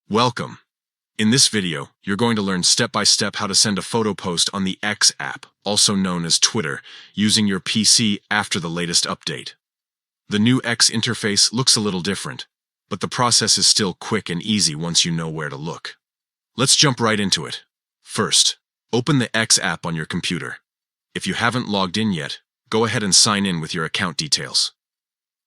Welcome. In this video, you're going to learn step-by-step how to send a photo post on the X app, also known as Twitter, using your PC after the latest update. The new X interface looks a little different, but the process is still quick and easy once you know where to look. Let's jump right into it. First, open the X app on your computer. If you haven't logged in yet, go ahead and sign in with your account details.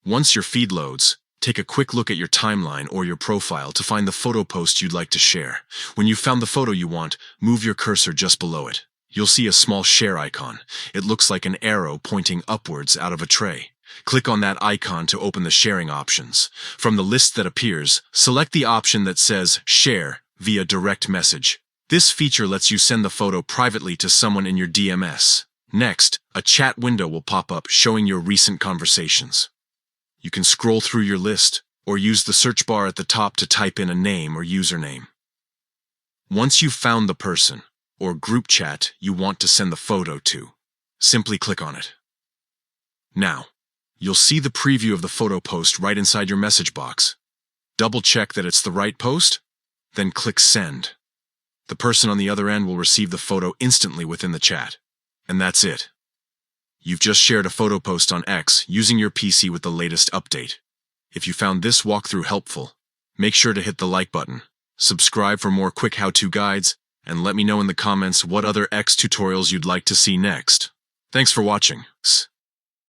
Once your feed loads, take a quick look at your timeline or your profile to find the photo post you'd like to share. When you've found the photo you want, move your cursor just below it. You'll see a small share icon. It looks like an arrow pointing upwards out of a tray. Click on that icon to open the sharing options. From the list that appears, select the option that says Share via direct message. This feature lets you send the photo privately to someone in your DMS. Next, a chat window will pop up showing your recent conversations. You can scroll through your list, or use the search bar at the top to type in a name or username. Once you've found the person, or group chat you want to send the photo to, simply click on it. Now, you'll see the preview of the photo post right inside your message box. Double-check that it's the right post, then click Send. The person on the other end will receive the photo instantly within the chat. And that's it. You've just shared a photo post on X using your PC with the latest update. If you found this walkthrough helpful, make sure to hit the like button, subscribe for more quick how-to guides, and let me know in the comments what other X tutorials you'd like to see next. Thanks for watching.